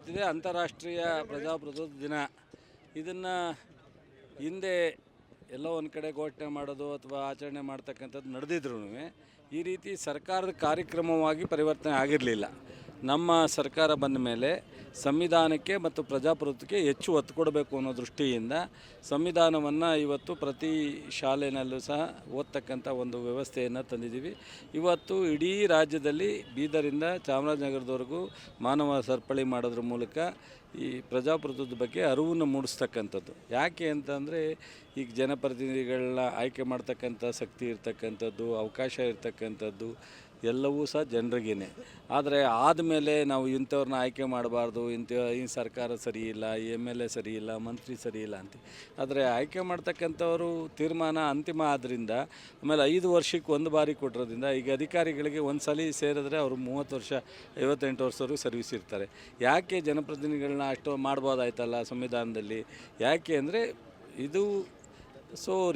ಇವತ್ತಿದೆ ಅಂತಾರಾಷ್ಟ್ರೀಯ ಪ್ರಜಾಪ್ರಭುತ್ವ ದಿನ. ಇದನ್ನು ಹಿಂದೆ ಎಲ್ಲೋ ಒಂದು ಕಡೆ ಘೋಷಣೆ ಮಾಡೋದು ಅಥವಾ ಆಚರಣೆ ಮಾಡ್ತಕ್ಕಂಥದ್ದು ನಡೆದಿದ್ರೂ ಈ ರೀತಿ ಸರ್ಕಾರದ ಕಾರ್ಯಕ್ರಮವಾಗಿ ಪರಿವರ್ತನೆ ಆಗಿರಲಿಲ್ಲ. ನಮ್ಮ ಸರ್ಕಾರ ಬಂದ ಮೇಲೆ ಸಂವಿಧಾನಕ್ಕೆ ಮತ್ತು ಪ್ರಜಾಪ್ರಭುತ್ವಕ್ಕೆ ಹೆಚ್ಚು ಒತ್ತು ಕೊಡಬೇಕು ಅನ್ನೋ ದೃಷ್ಟಿಯಿಂದ ಸಂವಿಧಾನವನ್ನು ಇವತ್ತು ಪ್ರತಿ ಶಾಲೆಯಲ್ಲೂ ಸಹ ಓದ್ತಕ್ಕಂಥ ಒಂದು ವ್ಯವಸ್ಥೆಯನ್ನು ತಂದಿದ್ದೀವಿ. ಇವತ್ತು ಇಡೀ ರಾಜ್ಯದಲ್ಲಿ ಬೀದರಿಂದ ಚಾಮರಾಜನಗರದವರೆಗೂ ಮಾನವ ಸರಪಳಿ ಮಾಡೋದ್ರ ಮೂಲಕ ಈ ಪ್ರಜಾಪ್ರಭುತ್ವದ ಬಗ್ಗೆ ಅರಿವನ್ನು ಮೂಡಿಸ್ತಕ್ಕಂಥದ್ದು. ಯಾಕೆ ಅಂತಂದರೆ ಈಗ ಜನಪ್ರತಿನಿಧಿಗಳನ್ನ ಆಯ್ಕೆ ಮಾಡ್ತಕ್ಕಂಥ ಶಕ್ತಿ ಇರ್ತಕ್ಕಂಥದ್ದು, ಅವಕಾಶ ಇರ್ತಕ್ಕಂಥದ್ದು ಎಲ್ಲವೂ ಸಹ ಜನರಿಗೇನೆ. ಆದರೆ ಆದಮೇಲೆ ನಾವು ಇಂಥವ್ರನ್ನ ಆಯ್ಕೆ ಮಾಡಬಾರ್ದು, ಈ ಸರ್ಕಾರ ಸರಿ ಇಲ್ಲ, MLA ಸರಿ ಇಲ್ಲ, ಮಂತ್ರಿ ಸರಿ ಇಲ್ಲ ಅಂತ. ಆದರೆ ಆಯ್ಕೆ ಮಾಡ್ತಕ್ಕಂಥವರು ತೀರ್ಮಾನ ಅಂತಿಮ ಆದ್ದರಿಂದ ಆಮೇಲೆ 5 ವರ್ಷಕ್ಕೆ ಒಂದು ಬಾರಿ ಕೊಟ್ಟಿರೋದ್ರಿಂದ ಈಗ ಅಧಿಕಾರಿಗಳಿಗೆ ಒಂದು ಸಲ ಸೇರಿದ್ರೆ ಅವರು 30 ವರ್ಷ 58 ವರ್ಷವರೆಗೂ ಸರ್ವಿಸ್ ಇರ್ತಾರೆ. ಯಾಕೆ ಜನಪ್ರತಿನಿಧಿಗಳನ್ನ ಅಷ್ಟು ಮಾಡ್ಬೋದಾಯ್ತಲ್ಲ ಸಂವಿಧಾನದಲ್ಲಿ? ಯಾಕೆ ಅಂದರೆ ಇದು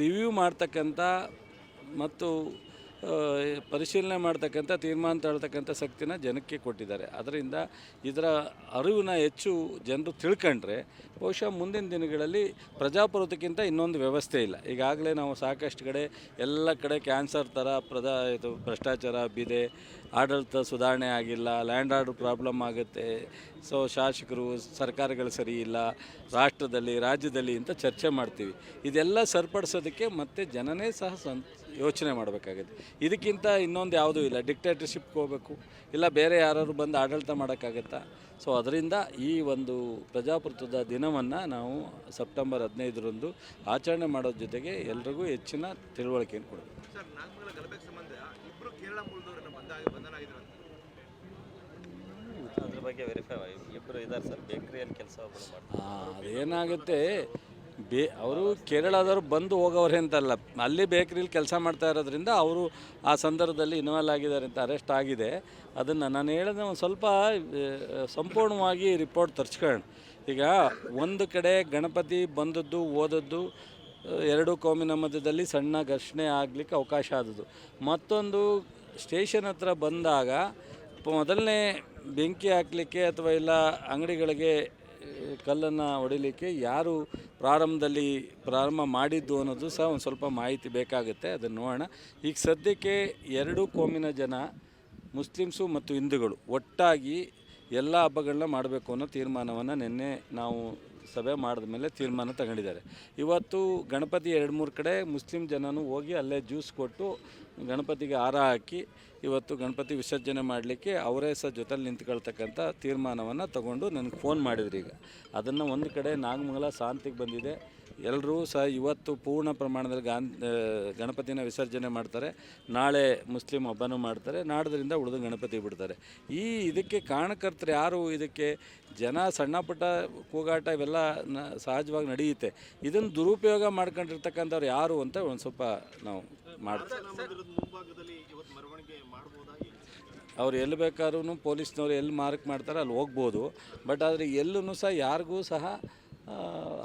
ರಿವ್ಯೂ ಮಾಡ್ತಕ್ಕಂಥ ಮತ್ತು ಪರಿಶೀಲನೆ ಮಾಡ್ತಕ್ಕಂಥ ತೀರ್ಮಾನ ತಗೊಳ್ತಕ್ಕಂಥ ಶಕ್ತಿನ ಜನಕ್ಕೆ ಕೊಟ್ಟಿದ್ದಾರೆ. ಅದರಿಂದ ಇದರ ಅರಿವನ್ನ ಹೆಚ್ಚು ಜನರು ತಿಳ್ಕೊಂಡ್ರೆ ಬಹುಶಃ ಮುಂದಿನ ದಿನಗಳಲ್ಲಿ ಪ್ರಜಾಪ್ರಭುತ್ವಕ್ಕಿಂತ ಇನ್ನೊಂದು ವ್ಯವಸ್ಥೆ ಇಲ್ಲ. ಈಗಾಗಲೇ ನಾವು ಸಾಕಷ್ಟು ಕಡೆ ಎಲ್ಲ ಕಡೆ ಕ್ಯಾನ್ಸರ್ ಥರ ಭ್ರಷ್ಟಾಚಾರ ಬಿದೆ, ಆಡಳಿತ ಸುಧಾರಣೆ ಆಗಿಲ್ಲ, ಲ್ಯಾಂಡ್ ಆರ್ಡರ್ ಪ್ರಾಬ್ಲಮ್ ಆಗುತ್ತೆ, ಶಾಸಕರು ಸರ್ಕಾರಗಳು ಸರಿ ಇಲ್ಲ ರಾಷ್ಟ್ರದಲ್ಲಿ ರಾಜ್ಯದಲ್ಲಿ ಅಂತ ಚರ್ಚೆ ಮಾಡ್ತೀವಿ. ಇದೆಲ್ಲ ಸರಿಪಡಿಸೋದಕ್ಕೆ ಮತ್ತೆ ಜನನೇ ಸಹ ಯೋಚನೆ ಮಾಡಬೇಕಾಗುತ್ತೆ. ಇದಕ್ಕಿಂತ ಇನ್ನೊಂದು ಯಾವುದೂ ಇಲ್ಲ. ಡಿಕ್ಟೇಟರ್ಶಿಪ್ಗೆ ಹೋಗಬೇಕು, ಇಲ್ಲ ಬೇರೆ ಯಾರು ಬಂದು ಆಡಳಿತ ಮಾಡೋಕ್ಕಾಗತ್ತಾ? ಅದರಿಂದ ಈ ಒಂದು ಪ್ರಜಾಪ್ರಭುತ್ವದ ದಿನವನ್ನು ನಾವು ಸೆಪ್ಟೆಂಬರ್ 15ರಂದು ಆಚರಣೆ ಮಾಡೋದ್ರ ಜೊತೆಗೆ ಎಲ್ರಿಗೂ ಹೆಚ್ಚಿನ ತಿಳುವಳಿಕೆಯನ್ನು ಕೊಡಬೇಕು. ಅದ್ರ ಬಗ್ಗೆ ವೆರಿಫೈ ಇಬ್ಬರು ಇದ್ದಾರೆ ಸರ್, ಬೇಕ್ರಿಯಲ್ಲಿ ಕೆಲಸ ಅದೇನಾಗುತ್ತೆ, ಅವರು ಕೇರಳದವರು ಬಂದು ಹೋಗೋವ್ರೆ ಅಂತಲ್ಲ, ಅಲ್ಲಿ ಬೇಕ್ರಿಲಿ ಕೆಲಸ ಮಾಡ್ತಾ ಇರೋದ್ರಿಂದ ಅವರು ಆ ಸಂದರ್ಭದಲ್ಲಿ ಇನ್ವಾಲ್ವ್ ಆಗಿದ್ದಾರೆ ಅಂತ ಅರೆಸ್ಟ್ ಆಗಿದೆ. ಅದನ್ನು ನಾನು ಹೇಳಿದ್ರೆ ಒಂದು ಸ್ವಲ್ಪ ಸಂಪೂರ್ಣವಾಗಿ ರಿಪೋರ್ಟ್ ತರಿಸ್ಕೊಳ್ಳೋಣ. ಈಗ ಒಂದು ಕಡೆ ಗಣಪತಿ ಬಂದದ್ದು ಓದದ್ದು ಎರಡು ಕೋಮಿನ ಮಧ್ಯದಲ್ಲಿ ಸಣ್ಣ ಘರ್ಷಣೆ ಆಗಲಿಕ್ಕೆ ಅವಕಾಶ ಆದದ್ದು. ಮತ್ತೊಂದು ಸ್ಟೇಷನ್ ಹತ್ರ ಬಂದಾಗ ಮೊದಲನೇ ಬೆಂಕಿ ಹಾಕಲಿಕ್ಕೆ ಅಥವಾ ಇಲ್ಲ ಅಂಗಡಿಗಳಿಗೆ ಕಲ್ಲನ್ನು ಹೊಡಿಲಿಕ್ಕೆ ಯಾರು ಪ್ರಾರಂಭ ಮಾಡಿದ್ದು ಅನ್ನೋದು ಸಹ ಒಂದು ಸ್ವಲ್ಪ ಮಾಹಿತಿ ಬೇಕಾಗುತ್ತೆ. ಅದನ್ನು ನೋಡೋಣ. ಈಗ ಸದ್ಯಕ್ಕೆ ಎರಡು ಕೋಮಿನ ಜನ, ಮುಸ್ಲಿಮ್ಸು ಮತ್ತು ಹಿಂದೂಗಳು ಒಟ್ಟಾಗಿ ಎಲ್ಲ ಹಬ್ಬಗಳನ್ನ ಮಾಡಬೇಕು ಅನ್ನೋ ತೀರ್ಮಾನವನ್ನು ನಿನ್ನೆ ನಾವು ಸಭೆ ಮಾಡಿದ ಮೇಲೆ ತೀರ್ಮಾನ ತಗೊಂಡಿದ್ದಾರೆ. ಇವತ್ತು ಗಣಪತಿ 2-3 ಕಡೆ ಮುಸ್ಲಿಂ ಜನನೂ ಹೋಗಿ ಅಲ್ಲೇ ಜ್ಯೂಸ್ ಕೊಟ್ಟು ಗಣಪತಿಗೆ ಹಾರ ಹಾಕಿ ಇವತ್ತು ಗಣಪತಿ ವಿಸರ್ಜನೆ ಮಾಡಲಿಕ್ಕೆ ಅವರೇ ಸಹ ಜೊತೆಲಿ ನಿಂತ್ಕೊಳ್ತಕ್ಕಂಥ ತೀರ್ಮಾನವನ್ನು ತಗೊಂಡು ನನಗೆ ಫೋನ್ ಮಾಡಿದ್ರು. ಈಗ ಅದನ್ನು ಒಂದು ಕಡೆ ನಾಗಮಂಗಲ ಶಾಂತಿಗೆ ಬಂದಿದೆ. ಎಲ್ಲರೂ ಸಹ ಇವತ್ತು ಪೂರ್ಣ ಪ್ರಮಾಣದಲ್ಲಿ ಗಣಪತಿನ ವಿಸರ್ಜನೆ ಮಾಡ್ತಾರೆ. ನಾಳೆ ಮುಸ್ಲಿಂ ಹಬ್ಬನೂ ಮಾಡ್ತಾರೆ. ನಾಡ್ದರಿಂದ ಉಳಿದು ಗಣಪತಿ ಬಿಡ್ತಾರೆ. ಇದಕ್ಕೆ ಕಾರಣಕರ್ತರು ಯಾರು? ಇದಕ್ಕೆ ಜನ ಸಣ್ಣ ಪುಟ್ಟ ಕೂಗಾಟ ಇವೆಲ್ಲ ಸಹಜವಾಗಿ ನಡೆಯುತ್ತೆ. ಇದನ್ನು ದುರುಪಯೋಗ ಮಾಡ್ಕೊಂಡಿರ್ತಕ್ಕಂಥವ್ರು ಯಾರು ಅಂತ ಒಂದು ಸ್ವಲ್ಪ ನಾವು ಮಾಡ್ತೀವಿ. ಅವ್ರು ಎಲ್ಲಿ ಬೇಕಾದ್ರೂ ಪೊಲೀಸ್ನವ್ರು ಎಲ್ಲಿ ಮಾರ್ಕ್ ಮಾಡ್ತಾರೆ ಅಲ್ಲಿ ಹೋಗ್ಬೋದು. ಬಟ್ ಆದರೆ ಎಲ್ಲೂ ಸಹ ಯಾರಿಗೂ ಸಹ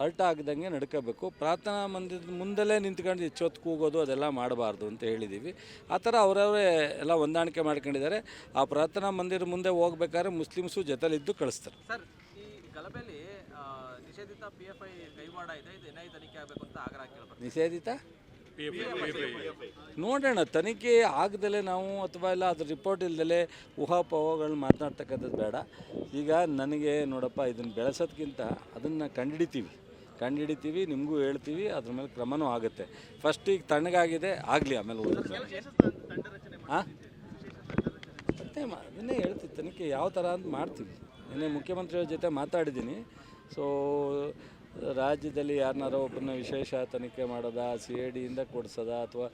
ಅರ್ಟ ಆಗದಂಗೆ ನಡ್ಕೋಬೇಕು. ಪ್ರಾರ್ಥನಾ ಮಂದಿರದ ಮುಂದೆಲ್ಲೇ ನಿಂತ್ಕೊಂಡು ಹೆಚ್ಚೊತ್ತು ಕೂಗೋದು ಅದೆಲ್ಲ ಮಾಡಬಾರ್ದು ಅಂತ ಹೇಳಿದ್ದೀವಿ. ಆ ಥರ ಅವರವರೇ ಎಲ್ಲ ಹೊಂದಾಣಿಕೆ ಮಾಡ್ಕೊಂಡಿದ್ದಾರೆ. ಆ ಪ್ರಾರ್ಥನಾ ಮಂದಿರ ಮುಂದೆ ಹೋಗ್ಬೇಕಾದ್ರೆ ಮುಸ್ಲಿಮ್ಸು ಜೊತೆಲಿದ್ದು ಕಳಿಸ್ತಾರೆ. ಸರ್, ಈ ಗಲಭೆಯಲ್ಲಿ ನಿಷೇಧಿತ PFI ಕೈವಾಡ ಇದೆ, ಇದು NIA ತನಿಖೆ ಆಗಬೇಕು ಅಂತ ಆಗ್ರಹ ಕೇಳಬೇಕು. ನಿಷೇಧಿತ ನೋಡೋಣ, ತನಿಖೆ ಆಗದಲ್ಲೇ ನಾವು ಅಥವಾ ಇಲ್ಲ ಅದ್ರ ರಿಪೋರ್ಟ್ ಇಲ್ದಲೇ ಊಹಾಪೋಹಗಳನ್ನ ಮಾತನಾಡ್ತಕ್ಕಂಥದ್ದು ಬೇಡ. ಈಗ ನನಗೆ ನೋಡಪ್ಪ, ಇದನ್ನು ಬೆಳೆಸೋದಕ್ಕಿಂತ ಅದನ್ನು ಕಂಡುಹಿಡಿತೀವಿ, ನಿಮಗೂ ಹೇಳ್ತೀವಿ, ಅದ್ರ ಮೇಲೆ ಕ್ರಮನೂ ಆಗುತ್ತೆ. ಫಸ್ಟ್ ಈಗ ತಣ್ಣಗಾಗಿದೆ, ಆಗಲಿ, ಆಮೇಲೆ ಓದೋದು. ಅದನ್ನೇ ಹೇಳ್ತೀವಿ, ತನಿಖೆ ಯಾವ ಥರ ಅಂತ ಮಾಡ್ತೀವಿ. ನಿನ್ನೆ ಮುಖ್ಯಮಂತ್ರಿಯವ್ರ ಜೊತೆ ಮಾತಾಡಿದ್ದೀನಿ. ರಾಜ್ಯದಲ್ಲಿ ಯಾರನ್ನಾರೋ ಒಬ್ಬರನ್ನ ವಿಶೇಷ ತನಿಖೆ ಮಾಡೋದಾ, CIDಯಿಂದ ಕೊಡಿಸೋದ ಅಥವಾ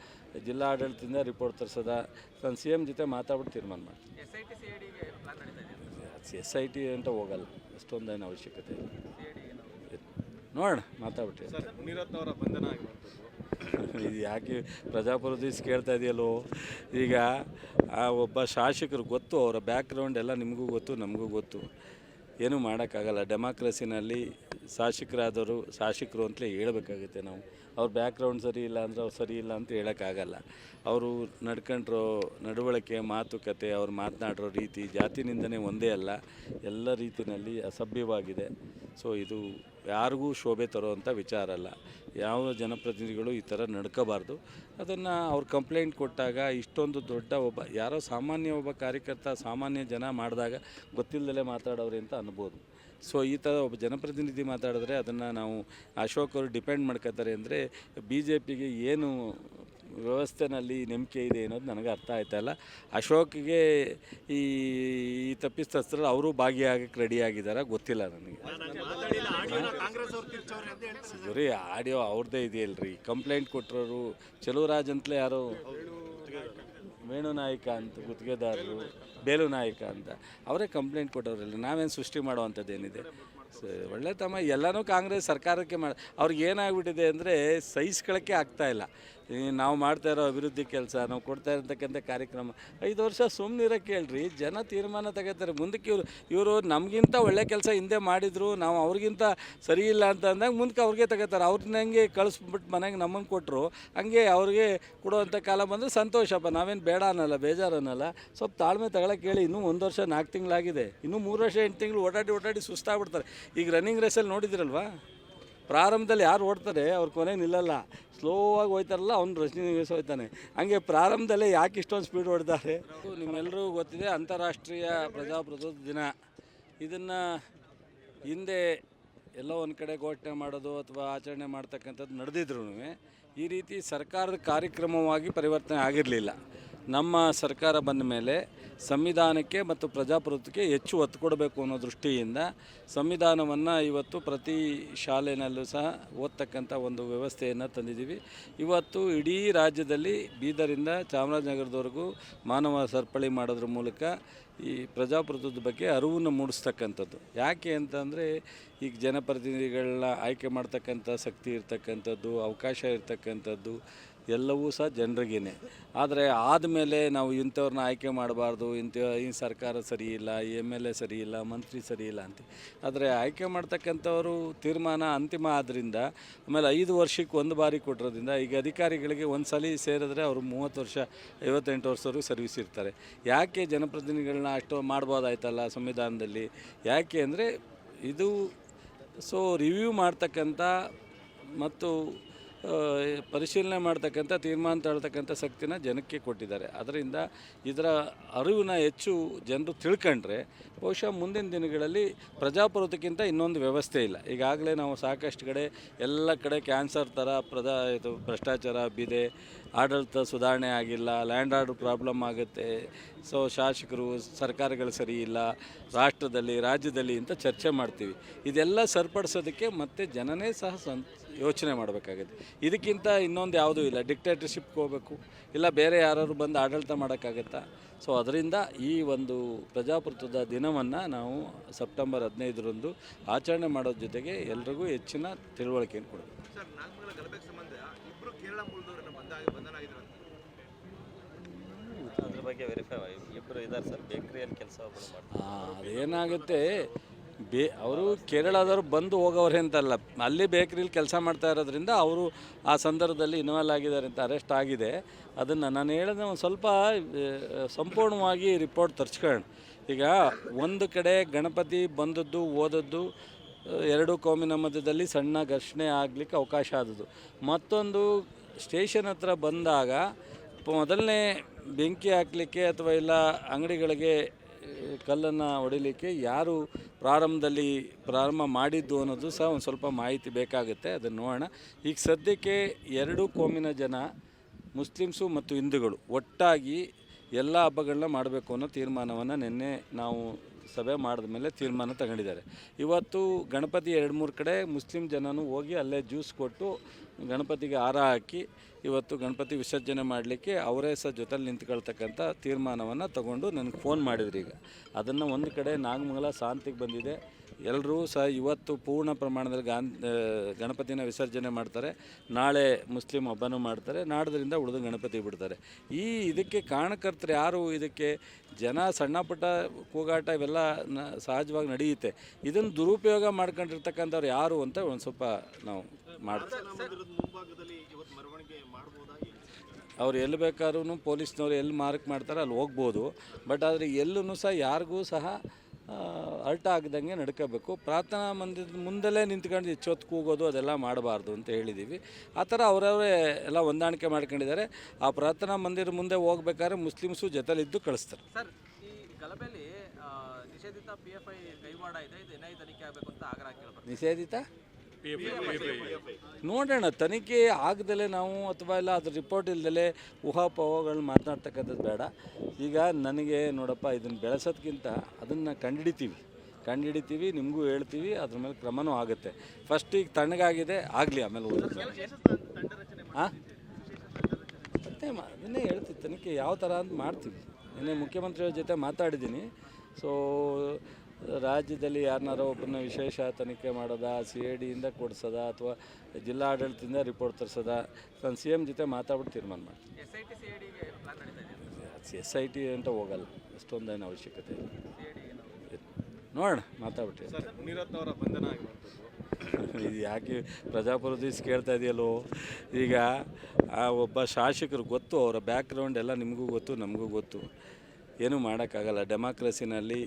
ಜಿಲ್ಲಾಡಳಿತದಿಂದ ರಿಪೋರ್ಟ್ ತರಿಸೋದ, ನಾನು CM ಜೊತೆ ಮಾತಾಡ್ಬಿಟ್ಟು ತೀರ್ಮಾನ ಮಾಡ್ತೀನಿ. SIT ಅಂತ ಹೋಗಲ್ಲ, ಅಷ್ಟೊಂದೇನು ಅವಶ್ಯಕತೆ ಇಲ್ಲ. ನೋಡೋಣ, ಮಾತಾಡ್ಬಿಟ್ಟು. ಇದು ಯಾಕೆ ಪ್ರಜಾಪ್ರಭುತ್ವ ಕೇಳ್ತಾ ಇದೆಯಲ್ಲೋ? ಈಗ ಒಬ್ಬ ಶಾಸಕರು ಗೊತ್ತು, ಅವರ ಬ್ಯಾಕ್ಗ್ರೌಂಡ್ ಎಲ್ಲ ನಿಮಗೂ ಗೊತ್ತು, ನಮಗೂ ಗೊತ್ತು. ಏನೂ ಮಾಡೋಕ್ಕಾಗಲ್ಲ. ಡೆಮಾಕ್ರಸಿನಲ್ಲಿ ಶಾಸಕರು ಅಂತಲೇ ಹೇಳಬೇಕಾಗುತ್ತೆ ನಾವು. ಅವ್ರ ಬ್ಯಾಕ್ಗ್ರೌಂಡ್ ಸರಿ ಇಲ್ಲ ಅಂದರೆ ಅವ್ರು ಸರಿ ಇಲ್ಲ ಅಂತ ಹೇಳೋಕ್ಕಾಗಲ್ಲ. ಅವರು ನಡ್ಕೊಂಡ್ರೋ ನಡವಳಿಕೆ, ಮಾತುಕತೆ, ಅವ್ರು ಮಾತನಾಡಿರೋ ರೀತಿ, ಜಾತಿ ನಿಂದನೆ ಒಂದೇ ಅಲ್ಲ, ಎಲ್ಲ ರೀತಿಯಲ್ಲಿ ಅಸಭ್ಯವಾಗಿದೆ. ಸೊ ಇದು ಯಾರಿಗೂ ಶೋಭೆ ತರುವಂಥ ವಿಚಾರ ಅಲ್ಲ. ಯಾವ ಜನಪ್ರತಿನಿಧಿಗಳು ಈ ಥರ ನಡ್ಕೋಬಾರ್ದು. ಅದನ್ನು ಅವ್ರು ಕಂಪ್ಲೇಂಟ್ ಕೊಟ್ಟಾಗ ಇಷ್ಟೊಂದು ದೊಡ್ಡ ಯಾರೋ ಸಾಮಾನ್ಯ ಒಬ್ಬ ಕಾರ್ಯಕರ್ತ, ಸಾಮಾನ್ಯ ಜನ ಮಾಡಿದಾಗ ಗೊತ್ತಿಲ್ಲದಲೇ ಮಾತಾಡೋರು ಅಂತ ಅನ್ಬೋದು. ಸೊ ಈ ಥರ ಒಬ್ಬ ಜನಪ್ರತಿನಿಧಿ ಮಾತಾಡಿದ್ರೆ ಅದನ್ನು ನಾವು ಅಶೋಕ್ ಅವರು ಡಿಪೆಂಡ್ ಮಾಡ್ಕೋತಾರೆ ಅಂದರೆ BJPಗೆ ಏನು ವ್ಯವಸ್ಥೆನಲ್ಲಿ ನಂಬಿಕೆ ಇದೆ ಅನ್ನೋದು ನನಗೆ ಅರ್ಥ ಆಯ್ತಾಯಿಲ್ಲ. ಅಶೋಕ್ಗೆ ಈ ತಪ್ಪಿತಸ್ಥರು ಅವರು ಭಾಗಿಯಾಗಕ್ಕೆ ರೆಡಿಯಾಗಿದ್ದಾರೆ, ಗೊತ್ತಿಲ್ಲ ನನಗೆ. ಬರೀ ಆಡಿಯೋ ಅವ್ರದ್ದೇ ಇದೆಯಲ್ರಿ. ಕಂಪ್ಲೇಂಟ್ ಕೊಟ್ಟರೋರು ಚೆಲುವರಾಜ್ ಅಂತಲೇ ಯಾರೋ ವೇಣು ನಾಯಕ ಅಂತ ಗುತ್ತಿಗೆದಾರರು, ಬೇಲು ನಾಯಕ ಅಂತ ಅವರೇ ಕಂಪ್ಲೇಂಟ್ ಕೊಟ್ಟವ್ರಲ್ಲ. ನಾವೇನು ಸೃಷ್ಟಿ ಮಾಡೋವಂಥದ್ದೇನಿದೆ? ಒಳ್ಳೆ ತಮ್ಮ ಎಲ್ಲನೂ ಕಾಂಗ್ರೆಸ್ ಸರ್ಕಾರಕ್ಕೆ ಅವ್ರಿಗೆ ಏನಾಗ್ಬಿಟ್ಟಿದೆ ಅಂದರೆ ಸಹಿಸ್ಕೊಳ್ಳೋಕ್ಕೆ ಆಗ್ತಾಯಿಲ್ಲ. ನಾವು ಮಾಡ್ತಾ ಇರೋ ಅಭಿವೃದ್ಧಿ ಕೆಲಸ, ನಾವು ಕೊಡ್ತಾ ಇರತಕ್ಕಂಥ ಕಾರ್ಯಕ್ರಮ 5 ವರ್ಷ ಸುಮ್ಮನಿರೋಕ್ಕೆ ಹೇಳ್ರಿ, ಜನ ತೀರ್ಮಾನ ತಗೋತಾರೆ. ಮುಂದಕ್ಕೆ ಇವರು ನಮಗಿಂತ ಒಳ್ಳೆ ಕೆಲಸ ಹಿಂದೆ ಮಾಡಿದರು, ನಾವು ಅವ್ರಿಗಿಂತ ಸರಿ ಇಲ್ಲ ಅಂತ ಅಂದಾಗ ಮುಂದಕ್ಕೆ ಅವ್ರಿಗೆ ತಗೋತಾರೆ. ಅವ್ರನ್ನ ಹೆಂಗೆ ಕಳಿಸ್ಬಿಟ್ಟು ಮನೆಗೆ ನಮ್ಮನ್ನು ಕೊಟ್ಟರು, ಹಂಗೆ ಅವ್ರಿಗೆ ಕೊಡುವಂಥ ಕಾಲ ಬಂದರೆ ಸಂತೋಷಪ್ಪ, ನಾವೇನು ಬೇಡ ಅನ್ನಲ್ಲ, ಬೇಜಾರು ಅನ್ನಲ್ಲ. ಸ್ವಲ್ಪ ತಾಳ್ಮೆ ತಗೊಳಕ್ಕೆ ಹೇಳಿ. ಇನ್ನೂ 1 ವರ್ಷ 4 ತಿಂಗಳಾಗಿದೆ, ಇನ್ನೂ 3 ವರ್ಷ 8 ತಿಂಗಳು ಓಡಾಡಿ ಸುಸ್ತಾಗ್ಬಿಡ್ತಾರೆ. ಈಗ ರನ್ನಿಂಗ್ ರೇಸಲ್ಲಿ ನೋಡಿದಿರಲ್ವಾ, ಪ್ರಾರಂಭದಲ್ಲಿ ಯಾರು ಓಡ್ತಾರೆ ಅವ್ರ ಕೊನೆಗೆ ನಿಲ್ಲಲ್ಲ, ಸ್ಲೋ ಆಗಿ ಹೋಯ್ತಾರಲ್ಲ, ಅವ್ನು ರನ್ನಿಂಗ್ ರೇಸ್ ಹೋಯ್ತಾನೆ. ಹಂಗೆ ಪ್ರಾರಂಭದಲ್ಲೇ ಯಾಕೆ ಇಷ್ಟೊಂದು ಸ್ಪೀಡ್ ಹೊಡ್ತಾರೆ? ನಿಮ್ಮೆಲ್ಲರಿಗೂ ಗೊತ್ತಿದೆ, ಅಂತಾರಾಷ್ಟ್ರೀಯ ಪ್ರಜಾಪ್ರಭುತ್ವ ದಿನ. ಇದನ್ನು ಹಿಂದೆ ಎಲ್ಲೋ ಒಂದು ಕಡೆ ಘೋಷಣೆ ಮಾಡೋದು ಅಥವಾ ಆಚರಣೆ ಮಾಡ್ತಕ್ಕಂಥದ್ದು ನಡೆದಿದ್ರು ಈ ರೀತಿ ಸರ್ಕಾರದ ಕಾರ್ಯಕ್ರಮವಾಗಿ ಪರಿವರ್ತನೆ ಆಗಿರಲಿಲ್ಲ. ನಮ್ಮ ಸರ್ಕಾರ ಬಂದ ಮೇಲೆ ಸಂವಿಧಾನಕ್ಕೆ ಮತ್ತು ಪ್ರಜಾಪ್ರಭುತ್ವಕ್ಕೆ ಹೆಚ್ಚು ಒತ್ತು ಕೊಡಬೇಕು ಅನ್ನೋ ದೃಷ್ಟಿಯಿಂದ ಸಂವಿಧಾನವನ್ನು ಇವತ್ತು ಪ್ರತಿ ಶಾಲೆಯಲ್ಲೂ ಸಹ ಓದ್ತಕ್ಕಂಥ ಒಂದು ವ್ಯವಸ್ಥೆಯನ್ನು ತಂದಿದ್ದೀವಿ. ಇವತ್ತು ಇಡೀ ರಾಜ್ಯದಲ್ಲಿ ಬೀದರಿಂದ ಚಾಮರಾಜನಗರದವರೆಗೂ ಮಾನವ ಸರಪಳಿ ಮಾಡೋದ್ರ ಮೂಲಕ ಈ ಪ್ರಜಾಪ್ರಭುತ್ವದ ಬಗ್ಗೆ ಅರಿವನ್ನು ಮೂಡಿಸ್ತಕ್ಕಂಥದ್ದು. ಯಾಕೆ ಅಂತಂದರೆ ಈಗ ಜನಪ್ರತಿನಿಧಿಗಳನ್ನ ಆಯ್ಕೆ ಮಾಡ್ತಕ್ಕಂಥ ಶಕ್ತಿ ಇರ್ತಕ್ಕಂಥದ್ದು, ಅವಕಾಶ ಇರ್ತಕ್ಕಂಥದ್ದು ಎಲ್ಲವೂ ಸಹ ಜನರಿಗೇನೆ. ಆದರೆ ಆದಮೇಲೆ ನಾವು ಇಂಥವ್ರನ್ನ ಆಯ್ಕೆ ಮಾಡಬಾರ್ದು, ಈ ಸರ್ಕಾರ ಸರಿ ಇಲ್ಲ, MLA ಸರಿ ಇಲ್ಲ, ಮಂತ್ರಿ ಸರಿ ಇಲ್ಲ ಅಂತ. ಆದರೆ ಆಯ್ಕೆ ಮಾಡ್ತಕ್ಕಂಥವರು ತೀರ್ಮಾನ ಅಂತಿಮ ಆದ್ದರಿಂದ, ಆಮೇಲೆ 5 ವರ್ಷಕ್ಕೆ 1 ಬಾರಿ ಕೊಟ್ಟಿರೋದ್ರಿಂದ ಈಗ ಅಧಿಕಾರಿಗಳಿಗೆ ಒಂದು ಸಲ ಸೇರಿದ್ರೆ ಅವರು 30 ವರ್ಷ 58 ವರ್ಷವರೆಗೂ ಸರ್ವಿಸ್ ಇರ್ತಾರೆ. ಯಾಕೆ ಜನಪ್ರತಿನಿಧಿಗಳನ್ನ ಅಷ್ಟು ಮಾಡ್ಬೋದಾಯ್ತಲ್ಲ ಸಂವಿಧಾನದಲ್ಲಿ? ಯಾಕೆ ಅಂದರೆ ಇದು ರಿವ್ಯೂ ಮಾಡ್ತಕ್ಕಂಥ ಮತ್ತು ಪರಿಶೀಲನೆ ಮಾಡ್ತಕ್ಕಂಥ, ತೀರ್ಮಾನ ತಗೊಳ್ತಕ್ಕಂಥ ಶಕ್ತಿನ ಜನಕ್ಕೆ ಕೊಟ್ಟಿದ್ದಾರೆ. ಅದರಿಂದ ಇದರ ಅರಿವನ್ನ ಹೆಚ್ಚು ಜನರು ತಿಳ್ಕೊಂಡ್ರೆ ಬಹುಶಃ ಮುಂದಿನ ದಿನಗಳಲ್ಲಿ ಪ್ರಜಾಪ್ರಭುತ್ವಕ್ಕಿಂತ ಇನ್ನೊಂದು ವ್ಯವಸ್ಥೆ ಇಲ್ಲ. ಈಗಾಗಲೇ ನಾವು ಸಾಕಷ್ಟು ಕಡೆ ಎಲ್ಲ ಕಡೆ ಕ್ಯಾನ್ಸರ್ ಥರ ಭ್ರಷ್ಟಾಚಾರ ಬಿದೆ, ಆಡಳಿತ ಸುಧಾರಣೆ ಆಗಿಲ್ಲ, ಲ್ಯಾಂಡ್ ಆರ್ಡರ್ ಪ್ರಾಬ್ಲಮ್ ಆಗುತ್ತೆ. ಶಾಸಕರು, ಸರ್ಕಾರಗಳು ಸರಿ ಇಲ್ಲ ರಾಷ್ಟ್ರದಲ್ಲಿ, ರಾಜ್ಯದಲ್ಲಿ ಅಂತ ಚರ್ಚೆ ಮಾಡ್ತೀವಿ. ಇದೆಲ್ಲ ಸರಿಪಡಿಸೋದಕ್ಕೆ ಮತ್ತೆ ಜನನೇ ಸಹ ಯೋಚನೆ ಮಾಡಬೇಕಾಗುತ್ತೆ. ಇದಕ್ಕಿಂತ ಇನ್ನೊಂದು ಯಾವುದೂ ಇಲ್ಲ. ಡಿಕ್ಟೇಟರ್ಶಿಪ್ಗೆ ಹೋಗಬೇಕು, ಇಲ್ಲ ಬೇರೆ ಯಾರು ಬಂದು ಆಡಳಿತ ಮಾಡೋಕ್ಕಾಗತ್ತಾ? ಅದರಿಂದ ಈ ಒಂದು ಪ್ರಜಾಪ್ರಭುತ್ವದ ದಿನವನ್ನು ನಾವು ಸೆಪ್ಟೆಂಬರ್ 15ರಂದು ಆಚರಣೆ ಮಾಡೋದ್ರ ಜೊತೆಗೆ ಎಲ್ರಿಗೂ ಹೆಚ್ಚಿನ ತಿಳುವಳಿಕೆಯನ್ನು ಕೊಡಬೇಕು. ಅದ್ರ ಬಗ್ಗೆ ವೆರಿಫೈ ಇಬ್ಬರು ಇದ್ದಾರೆ ಸರ್, ಬೇಕ್ರಿಯಲ್ಲಿ ಕೆಲಸ ಮಾಡ್ತಾರೆ. ಅದೇನಾಗುತ್ತೆ, ಅವರು ಕೇರಳದವ್ರು ಬಂದು ಹೋಗೋವ್ರೆ ಅಂತಲ್ಲ, ಅಲ್ಲಿ ಬೇಕ್ರಿಲಿ ಕೆಲಸ ಮಾಡ್ತಾ ಇರೋದ್ರಿಂದ ಅವರು ಆ ಸಂದರ್ಭದಲ್ಲಿ ಇನ್ವಾಲ್ವ್ ಆಗಿದ್ದಾರೆ ಅಂತ ಅರೆಸ್ಟ್ ಆಗಿದೆ. ಅದನ್ನು ನಾನು ಹೇಳಿದ್ರೆ ಒಂದು ಸ್ವಲ್ಪ ಸಂಪೂರ್ಣವಾಗಿ ರಿಪೋರ್ಟ್ ತರ್ಸ್ಕೊಳ್ಳೋಣ. ಈಗ ಒಂದು ಕಡೆ ಗಣಪತಿ ಬಂದದ್ದು ಓದದ್ದು, 2 ಕೋಮಿನ ಮಧ್ಯದಲ್ಲಿ ಸಣ್ಣ ಘರ್ಷಣೆ ಆಗಲಿಕ್ಕೆ ಅವಕಾಶ ಆದದ್ದು. ಮತ್ತೊಂದು ಸ್ಟೇಷನ್ ಹತ್ರ ಬಂದಾಗ ಮೊದಲನೇ ಬೆಂಕಿ ಹಾಕಲಿಕ್ಕೆ ಅಥವಾ ಇಲ್ಲ ಅಂಗಡಿಗಳಿಗೆ ಕಲ್ಲನ್ನು ಹೊಡಿಲಿಕ್ಕೆ ಯಾರು ಪ್ರಾರಂಭ ಮಾಡಿದ್ದು ಅನ್ನೋದು ಸಹ ಒಂದು ಸ್ವಲ್ಪ ಮಾಹಿತಿ ಬೇಕಾಗುತ್ತೆ. ಅದನ್ನು ನೋಡೋಣ. ಈಗ ಸದ್ಯಕ್ಕೆ 2 ಕೋಮಿನ ಜನ, ಮುಸ್ಲಿಮ್ಸು ಮತ್ತು ಹಿಂದೂಗಳು ಒಟ್ಟಾಗಿ ಎಲ್ಲ ಹಬ್ಬಗಳನ್ನ ಮಾಡಬೇಕು ಅನ್ನೋ ತೀರ್ಮಾನವನ್ನು ನಿನ್ನೆ ನಾವು ಸಭೆ ಮಾಡಿದ ಮೇಲೆ ತೀರ್ಮಾನ ತಗೊಂಡಿದ್ದಾರೆ. ಇವತ್ತು ಗಣಪತಿ 2-3 ಕಡೆ ಮುಸ್ಲಿಂ ಜನನೂ ಹೋಗಿ ಅಲ್ಲೇ ಜ್ಯೂಸ್ ಕೊಟ್ಟು ಗಣಪತಿಗೆ ಹಾರ ಹಾಕಿ ಇವತ್ತು ಗಣಪತಿ ವಿಸರ್ಜನೆ ಮಾಡಲಿಕ್ಕೆ ಅವರೇ ಸಹ ಜೊತೆಲಿ ನಿಂತ್ಕೊಳ್ತಕ್ಕಂಥ ತೀರ್ಮಾನವನ್ನು ತಗೊಂಡು ನನಗೆ ಫೋನ್ ಮಾಡಿದ್ರು. ಈಗ ಅದನ್ನು ಒಂದು ಕಡೆ ನಾಗಮಂಗಲ ಶಾಂತಿಗೆ ಬಂದಿದೆ. ಎಲ್ಲರೂ ಸಹ ಇವತ್ತು ಪೂರ್ಣ ಪ್ರಮಾಣದಲ್ಲಿ ಗಣಪತಿನ ವಿಸರ್ಜನೆ ಮಾಡ್ತಾರೆ. ನಾಳೆ ಮುಸ್ಲಿಂ ಹಬ್ಬನೂ ಮಾಡ್ತಾರೆ. ನಾಡ್ದರಿಂದ ಉಳಿದು ಗಣಪತಿ ಬಿಡ್ತಾರೆ. ಇದಕ್ಕೆ ಕಾರಣಕರ್ತರು ಯಾರು? ಇದಕ್ಕೆ ಜನ ಸಣ್ಣ ಪುಟ್ಟ ಕೂಗಾಟ ಇವೆಲ್ಲ ಸಹಜವಾಗಿ ನಡೆಯುತ್ತೆ. ಇದನ್ನು ದುರುಪಯೋಗ ಮಾಡ್ಕೊಂಡಿರ್ತಕ್ಕಂಥವ್ರು ಯಾರು ಅಂತ ಒಂದು ಸ್ವಲ್ಪ ನಾವು ಮಾಡ್ತೀವಿ. ಅವ್ರು ಎಲ್ಲಿ ಬೇಕಾದ್ರೂ ಪೊಲೀಸ್ನವ್ರು ಎಲ್ಲಿ ಮಾರ್ಕ್ ಮಾಡ್ತಾರೆ ಅಲ್ಲಿ ಹೋಗ್ಬೋದು. ಬಟ್ ಆದರೆ ಎಲ್ಲೂ ಸಹ ಯಾರಿಗೂ ಸಹ ಅರ್ಟ ಆಗದಂಗೆ ನಡ್ಕೋಬೇಕು. ಪ್ರಾರ್ಥನಾ ಮಂದಿರದ ಮುಂದೆಲ್ಲೇ ನಿಂತ್ಕೊಂಡು ಹೆಚ್ಚೊತ್ತು ಕೂಗೋದು ಅದೆಲ್ಲ ಮಾಡಬಾರ್ದು ಅಂತ ಹೇಳಿದ್ದೀವಿ. ಆ ಥರ ಅವರವರೇ ಎಲ್ಲ ಹೊಂದಾಣಿಕೆ ಮಾಡ್ಕೊಂಡಿದ್ದಾರೆ. ಆ ಪ್ರಾರ್ಥನಾ ಮಂದಿರ ಮುಂದೆ ಹೋಗ್ಬೇಕಾದ್ರೆ ಮುಸ್ಲಿಮ್ಸು ಜೊತೆಲಿದ್ದು ಕಳಿಸ್ತಾರೆ. ಸರ್, ಈ ಗಲಭೆಯಲ್ಲಿ ನಿಷೇಧಿತ PFI ಕೈವಾಡ ಇದೆ, ಇದು NIA ತನಿಖೆ ಆಗಬೇಕು ಅಂತ ಆಗ್ರಹ ಕೇಳ್ಬಾರ್ದು. ನಿಷೇಧಿತ ನೋಡೋಣ, ತನಿಖೆ ಆಗದಲ್ಲೇ ನಾವು ಅಥವಾ ಇಲ್ಲ ಅದ್ರ ರಿಪೋರ್ಟ್ ಇಲ್ದಲೇ ಊಹಾಪೋಹಗಳನ್ನ ಮಾತನಾಡ್ತಕ್ಕಂಥದ್ದು ಬೇಡ. ಈಗ ನನಗೆ ನೋಡಪ್ಪ, ಇದನ್ನು ಬೆಳೆಸೋದ್ಕಿಂತ ಅದನ್ನು ಕಂಡುಹಿಡಿತೀವಿ, ನಿಮಗೂ ಹೇಳ್ತೀವಿ, ಅದ್ರ ಮೇಲೆ ಕ್ರಮನೂ ಆಗುತ್ತೆ. ಫಸ್ಟ್ ಈಗ ತಣ್ಣಗಾಗಿದೆ, ಆಗಲಿ, ಆಮೇಲೆ ಓದೋದು. ಹಾಂ, ಅದನ್ನೇ ಹೇಳ್ತೀವಿ, ತನಿಖೆ ಯಾವ ಥರ ಅಂತ ಮಾಡ್ತೀವಿ. ನಿನ್ನೆ ಮುಖ್ಯಮಂತ್ರಿಯವ್ರ ಜೊತೆ ಮಾತಾಡಿದ್ದೀನಿ. ಸೊ ರಾಜ್ಯದಲ್ಲಿ ಯಾರನ್ನಾರೋ ಒಬ್ಬರನ್ನ ವಿಶೇಷ ತನಿಖೆ ಮಾಡೋದಾ, CIDಯಿಂದ ಕೊಡಿಸೋದ ಅಥವಾ ಜಿಲ್ಲಾಡಳಿತದಿಂದ ರಿಪೋರ್ಟ್ ತರಿಸೋದ, ನಾನು CM ಜೊತೆ ಮಾತಾಡ್ಬಿಟ್ಟು ತೀರ್ಮಾನ ಮಾಡ್ತೀನಿ. SIT ಅಂತ ಹೋಗಲ್ಲ, ಅಷ್ಟೊಂದೇನು ಅವಶ್ಯಕತೆ ಇಲ್ಲ. ನೋಡೋಣ, ಮಾತಾಡ್ಬಿಟ್ಟು ಇದು ಯಾಕೆ ಪ್ರಜಾಪ್ರಭುತ್ವ ಕೇಳ್ತಾ ಇದೆಯಲ್ಲೋ. ಈಗ ಆ ಒಬ್ಬ ಶಾಸಕರು ಗೊತ್ತು, ಅವರ ಬ್ಯಾಕ್ಗ್ರೌಂಡ್ ಎಲ್ಲ ನಿಮಗೂ ಗೊತ್ತು, ನಮಗೂ ಗೊತ್ತು. ಏನೂ ಮಾಡೋಕ್ಕಾಗಲ್ಲ. ಡೆಮಾಕ್ರಸಿನಲ್ಲಿ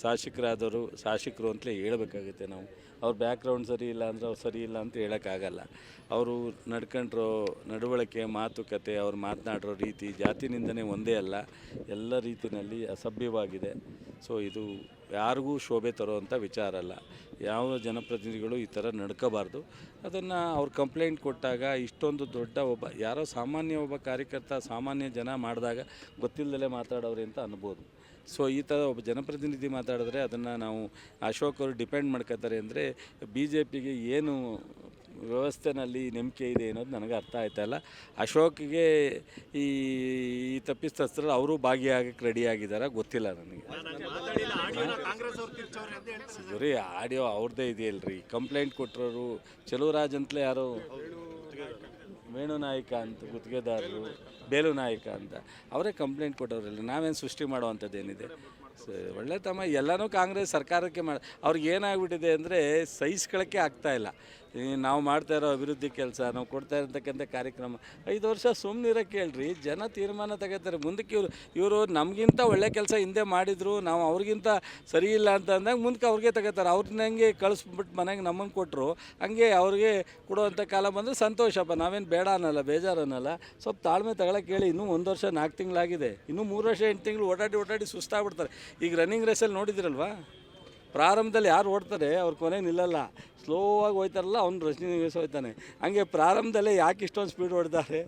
ಶಾಸಕರು ಅಂತಲೇ ಹೇಳಬೇಕಾಗುತ್ತೆ ನಾವು. ಅವ್ರ ಬ್ಯಾಕ್ಗ್ರೌಂಡ್ ಸರಿ ಇಲ್ಲ ಅಂದರೆ ಅವ್ರು ಸರಿ ಇಲ್ಲ ಅಂತ ಹೇಳೋಕ್ಕಾಗಲ್ಲ. ಅವರು ನಡ್ಕೊಂಡಿರೋ ನಡವಳಿಕೆ, ಮಾತುಕತೆ, ಅವ್ರು ಮಾತನಾಡಿರೋ ರೀತಿ, ಜಾತಿ ನಿಂದನೆ ಒಂದೇ ಅಲ್ಲ, ಎಲ್ಲ ರೀತಿಯಲ್ಲಿ ಅಸಭ್ಯವಾಗಿದೆ. ಸೊ ಇದು ಯಾರಿಗೂ ಶೋಭೆ ತರುವಂಥ ವಿಚಾರ ಅಲ್ಲ. ಯಾವ ಜನಪ್ರತಿನಿಧಿಗಳು ಈ ಥರ ನಡ್ಕೋಬಾರ್ದು. ಅದನ್ನು ಅವ್ರು ಕಂಪ್ಲೇಂಟ್ ಕೊಟ್ಟಾಗ ಇಷ್ಟೊಂದು ದೊಡ್ಡ ಯಾರೋ ಸಾಮಾನ್ಯ ಒಬ್ಬ ಕಾರ್ಯಕರ್ತ, ಸಾಮಾನ್ಯ ಜನ ಮಾಡಿದಾಗ ಗೊತ್ತಿಲ್ಲದಲೇ ಮಾತಾಡೋರು ಅಂತ ಅನ್ಬೋದು. ಸೊ ಈ ಥರ ಒಬ್ಬ ಜನಪ್ರತಿನಿಧಿ ಮಾತಾಡಿದ್ರೆ ಅದನ್ನು ನಾವು ಅಶೋಕ್ ಅವರು ಡಿಪೆಂಡ್ ಮಾಡ್ಕೋತಾರೆ ಅಂದರೆ BJPಗೆ ಏನು ವ್ಯವಸ್ಥೆನಲ್ಲಿ ನಂಬಿಕೆ ಇದೆ ಅನ್ನೋದು ನನಗೆ ಅರ್ಥ ಆಯ್ತಾಯಿಲ್ಲ. ಅಶೋಕ್ಗೆ ಈ ತಪ್ಪಿತಸ್ಥರು ಅವರು ಭಾಗಿಯಾಗಕ್ಕೆ ರೆಡಿಯಾಗಿದ್ದಾರೆ, ಗೊತ್ತಿಲ್ಲ ನನಗೆ. ಬರೀ ಆಡಿಯೋ ಅವ್ರದ್ದೇ ಇದೆಯಲ್ರಿ. ಕಂಪ್ಲೇಂಟ್ ಕೊಟ್ಟರೋರು ಚೆಲುವರಾಜ್ ಅಂತಲೇ ಯಾರೋ ವೇಣು ನಾಯಕ ಅಂತ, ಗುತ್ತಿಗೆದಾರರು ಬೇಲು ನಾಯಕ ಅಂತ, ಅವರೇ ಕಂಪ್ಲೇಂಟ್ ಕೊಟ್ಟವ್ರಲ್ಲ. ನಾವೇನು ಸೃಷ್ಟಿ ಮಾಡೋವಂಥದ್ದೇನಿದೆ? ಒಳ್ಳೆ ತಮ್ಮ ಎಲ್ಲನೂ ಕಾಂಗ್ರೆಸ್ ಸರ್ಕಾರಕ್ಕೆ ಅವ್ರಿಗೆ ಏನಾಗ್ಬಿಟ್ಟಿದೆ ಅಂದರೆ ಸಹಿಸ್ಕೊಳ್ಳೋಕ್ಕೆ ಆಗ್ತಾಯಿಲ್ಲ. ನಾವು ಮಾಡ್ತಾ ಇರೋ ಅಭಿವೃದ್ಧಿ ಕೆಲಸ, ನಾವು ಕೊಡ್ತಾ ಇರತಕ್ಕಂಥ ಕಾರ್ಯಕ್ರಮ 5 ವರ್ಷ ಸುಮ್ಮನಿರೋಕ್ಕೆ ಹೇಳ್ರಿ, ಜನ ತೀರ್ಮಾನ ತಗೋತಾರೆ. ಮುಂದಕ್ಕೆ ಇವರು ನಮಗಿಂತ ಒಳ್ಳೆ ಕೆಲಸ ಹಿಂದೆ ಮಾಡಿದರು, ನಾವು ಅವ್ರಿಗಿಂತ ಸರಿ ಇಲ್ಲ ಅಂತ ಅಂದಾಗ ಮುಂದಕ್ಕೆ ಅವ್ರಿಗೆ ತಗೋತಾರೆ. ಅವ್ರನ್ನ ಹೆಂಗೆ ಕಳಿಸ್ಬಿಟ್ಟು ಮನೆಗೆ ನಮ್ಮನ್ನು ಕೊಟ್ಟರು, ಹಂಗೆ ಅವ್ರಿಗೆ ಕೊಡುವಂಥ ಕಾಲ ಬಂದರೆ ಸಂತೋಷಪ್ಪ, ನಾವೇನು ಬೇಡ ಅನ್ನಲ್ಲ, ಬೇಜಾರು ಅನ್ನಲ್ಲ. ಸ್ವಲ್ಪ ತಾಳ್ಮೆ ತಗೊಳಕ್ಕೆ ಹೇಳಿ. ಇನ್ನೂ 1 ವರ್ಷ 4 ತಿಂಗಳಾಗಿದೆ, ಇನ್ನೂ 3 ವರ್ಷ 8 ತಿಂಗಳು ಓಡಾಡಿ ಸುಸ್ತಾಗ್ಬಿಡ್ತಾರೆ. ಈಗ ರನ್ನಿಂಗ್ ರೇಸಲ್ಲಿ ನೋಡಿದಿರಲ್ವಾ, ಪ್ರಾರಂಭದಲ್ಲಿ ಯಾರು ಓಡ್ತಾರೆ ಅವ್ರ ಕೊನೆಗೆ ನಿಲ್ಲಲ್ಲ, ಸ್ಲೋ ಆಗಿ ಹೋಯ್ತಾರಲ್ಲ, ಅವ್ನು ರನ್ನಿಂಗ್ ರೇಸ್ ಹೋಯ್ತಾನೆ. ಹಂಗೆ ಪ್ರಾರಂಭದಲ್ಲೇ ಯಾಕೆ ಇಷ್ಟೊಂದು ಸ್ಪೀಡ್ ಹೊಡ್ತಾರೆ?